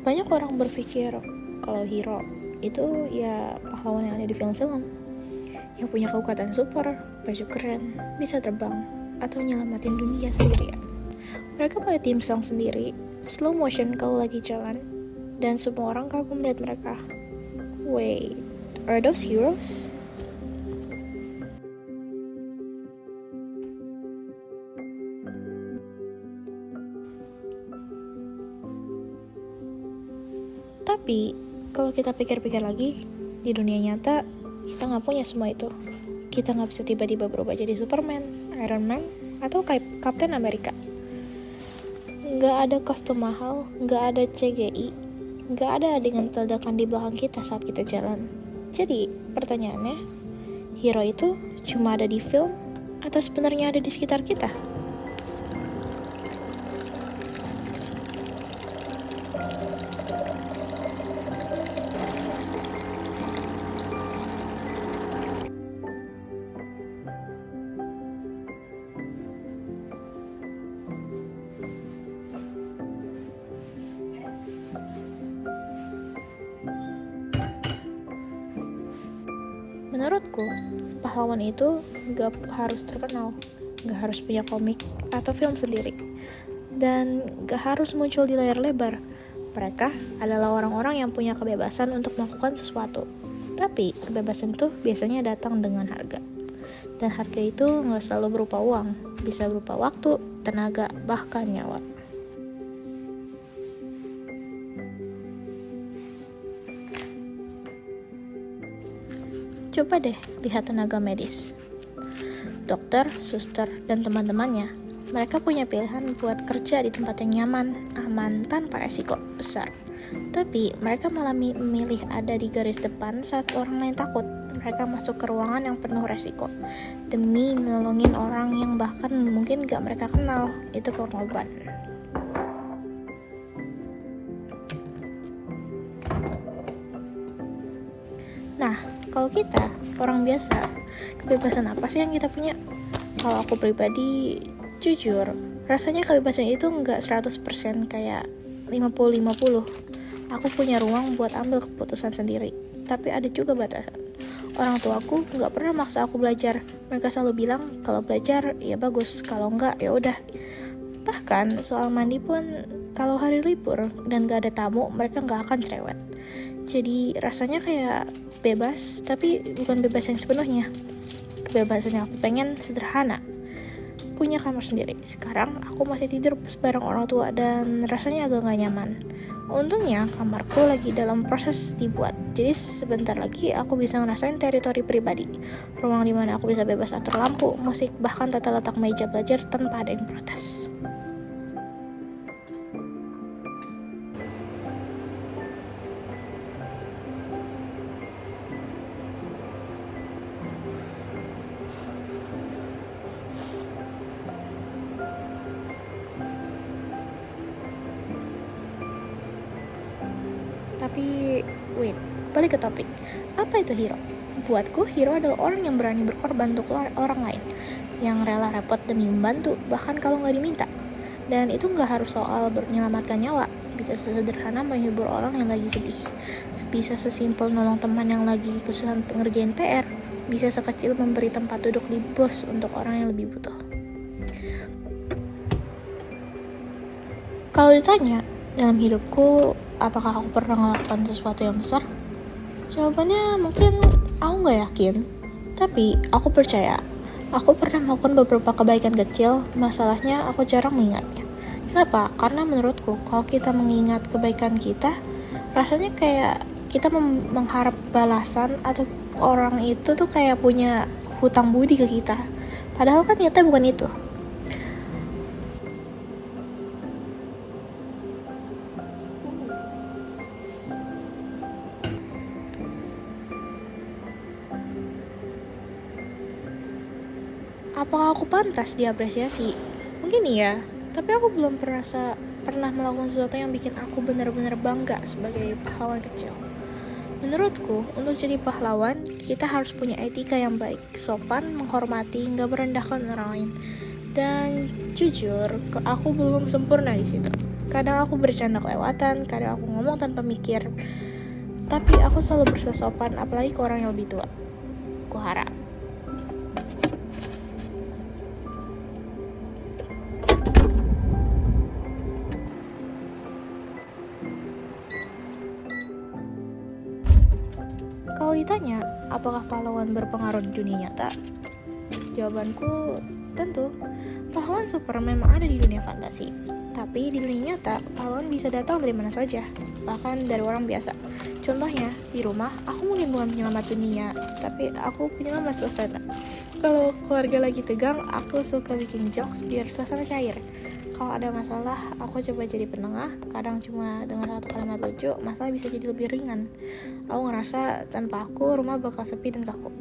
Banyak orang berpikir kalau hero itu ya pahlawan yang ada di film-film, yang punya kekuatan super, baju keren, bisa terbang, atau nyelamatin dunia sendirian. Mereka pakai theme song sendiri, slow motion kalau lagi jalan, dan semua orang kagum lihat mereka. Wait, are those heroes? Tapi, kalau kita pikir-pikir lagi, di dunia nyata, kita nggak punya semua itu. Kita nggak bisa tiba-tiba berubah jadi Superman, Iron Man, atau Captain America. Nggak ada kostum mahal, nggak ada CGI, nggak ada adegan ledakan di belakang kita saat kita jalan. Jadi, pertanyaannya, hero itu cuma ada di film, atau sebenarnya ada di sekitar kita? Menurutku, pahlawan itu gak harus terkenal, gak harus punya komik atau film sendiri, dan gak harus muncul di layar lebar. Mereka adalah orang-orang yang punya kebebasan untuk melakukan sesuatu. Tapi kebebasan itu biasanya datang dengan harga. Dan harga itu gak selalu berupa uang, bisa berupa waktu, tenaga, bahkan nyawa. Coba deh lihat tenaga medis. Dokter, suster, dan teman-temannya. Mereka punya pilihan buat kerja di tempat yang nyaman, aman, tanpa resiko besar. Tapi mereka malah memilih ada di garis depan saat orang lain takut. Mereka masuk ke ruangan yang penuh resiko demi nolongin orang yang bahkan mungkin gak mereka kenal. Itu pengorbanan. Nah, kalau kita, orang biasa, kebebasan apa sih yang kita punya? Kalau aku pribadi, jujur, rasanya kebebasan itu nggak 100% kayak 50-50. Aku punya ruang buat ambil keputusan sendiri, tapi ada juga batasan. Orang tuaku nggak pernah maksa aku belajar. Mereka selalu bilang, kalau belajar ya bagus, kalau nggak ya udah. Bahkan soal mandi pun, kalau hari libur dan nggak ada tamu, mereka nggak akan cerewet. Jadi rasanya kayak bebas, tapi bukan bebas yang sepenuhnya. Kebebasan yang aku pengen sederhana, punya kamar sendiri. Sekarang aku masih tidur bareng orang tua dan rasanya agak gak nyaman. Untungnya kamarku lagi dalam proses dibuat, jadi sebentar lagi aku bisa ngerasain teritori pribadi, ruang dimana aku bisa bebas atur lampu, musik, bahkan tata letak meja belajar tanpa ada yang protes. Tapi, wait, balik ke topik. Apa itu hero? Buatku, hero adalah orang yang berani berkorban untuk orang lain, yang rela repot demi membantu, bahkan kalau nggak diminta. Dan itu nggak harus soal menyelamatkan nyawa, bisa sesederhana menghibur orang yang lagi sedih, bisa sesimpel nolong teman yang lagi kesusahan ngerjain PR, bisa sekecil memberi tempat duduk di bus untuk orang yang lebih butuh. Kalau ditanya, dalam hidupku, apakah aku pernah melakukan sesuatu yang besar? Jawabannya mungkin aku gak yakin. Tapi aku percaya, aku pernah melakukan beberapa kebaikan kecil, masalahnya aku jarang mengingatnya. Kenapa? Karena menurutku, kalau kita mengingat kebaikan kita, rasanya kayak kita mengharap balasan atau orang itu tuh kayak punya hutang budi ke kita. Padahal kan nyata bukan itu. Apakah aku pantas diapresiasi? Mungkin iya, tapi aku belum pernah melakukan sesuatu yang bikin aku benar-benar bangga sebagai pahlawan kecil. Menurutku, untuk jadi pahlawan, kita harus punya etika yang baik, sopan, menghormati, nggak merendahkan orang lain. Dan jujur, aku belum sempurna di situ. Kadang aku bercanda kelewatan, kadang aku ngomong tanpa mikir. Tapi aku selalu berusaha sopan, apalagi ke orang yang lebih tua. Aku harap. Kalau ditanya, apakah pahlawan berpengaruh di dunia nyata? Jawabanku, tentu. Pahlawan super memang ada di dunia fantasi. Tapi di dunia nyata, pahlawan bisa datang dari mana saja, bahkan dari orang biasa. Contohnya, di rumah, aku mungkin bukan penyelamat dunia, tapi aku penyelamat suasana. Kalau keluarga lagi tegang, aku suka bikin jokes biar suasana cair. Kalau ada masalah, aku coba jadi penengah. Kadang cuma dengan satu kalimat lucu, masalah bisa jadi lebih ringan. Aku ngerasa tanpa aku, rumah bakal sepi dan kaku.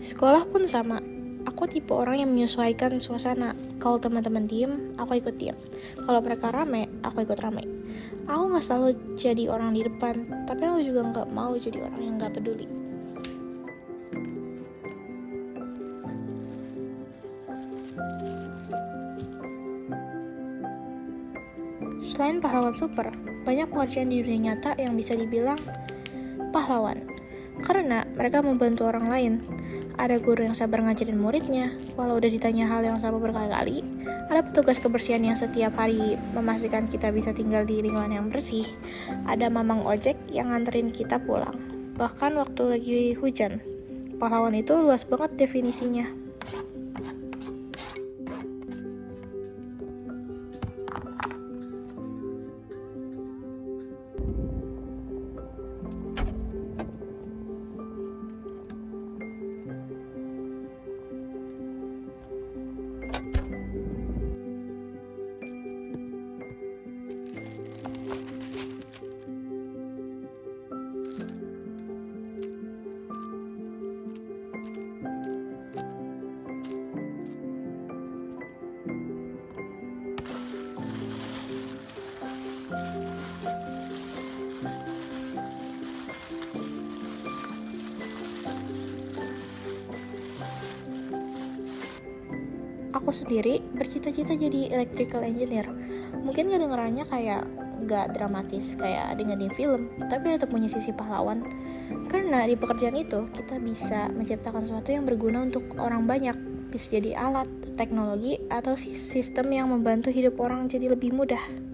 Sekolah pun sama. Aku tipe orang yang menyesuaikan suasana. Kalau teman-teman diem, aku ikut diem. Kalau mereka rame, aku ikut rame. Aku gak selalu jadi orang di depan, tapi aku juga gak mau jadi orang yang gak peduli. Selain pahlawan super, banyak pekerjaan di dunia nyata yang bisa dibilang pahlawan. Karena mereka membantu orang lain. Ada guru yang sabar ngajarin muridnya, walau udah ditanya hal yang sama berkali-kali. Ada petugas kebersihan yang setiap hari memastikan kita bisa tinggal di lingkungan yang bersih. Ada mamang ojek yang nganterin kita pulang. Bahkan waktu lagi hujan. Pahlawan itu luas banget definisinya. Aku sendiri bercita-cita jadi electrical engineer. Mungkin kedengarannya kayak gak dramatis kayak dengan di film, tapi tetap punya sisi pahlawan. Karena di pekerjaan itu kita bisa menciptakan sesuatu yang berguna untuk orang banyak. Bisa jadi alat, teknologi, atau sistem yang membantu hidup orang jadi lebih mudah.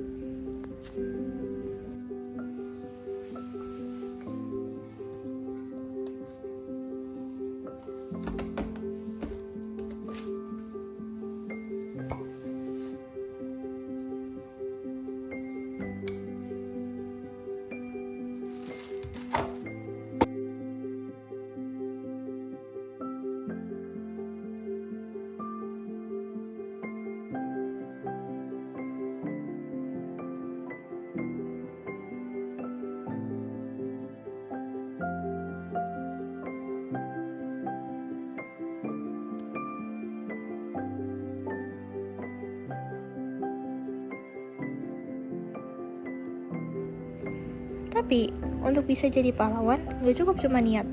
Tapi, untuk bisa jadi pahlawan, gak cukup cuma niat.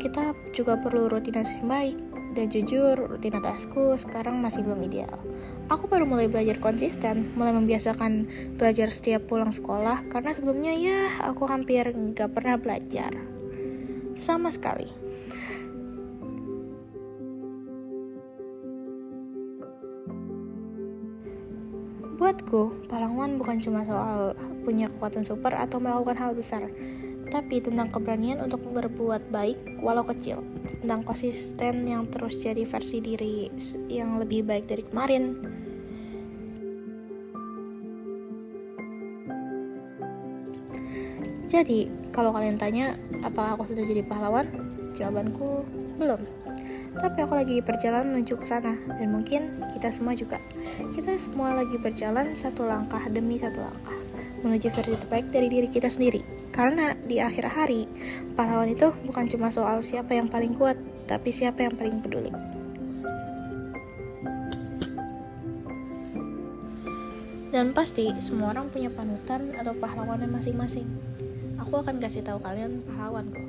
Kita juga perlu rutinitas yang baik. Dan jujur, rutinitasku sekarang masih belum ideal. Aku baru mulai belajar konsisten, mulai membiasakan belajar setiap pulang sekolah, karena sebelumnya ya aku hampir gak pernah belajar. Sama sekali. Buatku, pahlawan bukan cuma soal punya kekuatan super atau melakukan hal besar, tapi tentang keberanian untuk berbuat baik walau kecil, tentang konsisten yang terus jadi versi diri yang lebih baik dari kemarin. Jadi, kalau kalian tanya apakah aku sudah jadi pahlawan, jawabanku belum. Tapi aku lagi di perjalanan menuju ke sana, dan mungkin kita semua juga. Kita semua lagi berjalan satu langkah demi satu langkah menuju versi terbaik dari diri kita sendiri. Karena di akhir hari, pahlawan itu bukan cuma soal siapa yang paling kuat, tapi siapa yang paling peduli. Dan pasti semua orang punya panutan atau pahlawannya masing-masing. Aku akan kasih tahu kalian pahlawanku.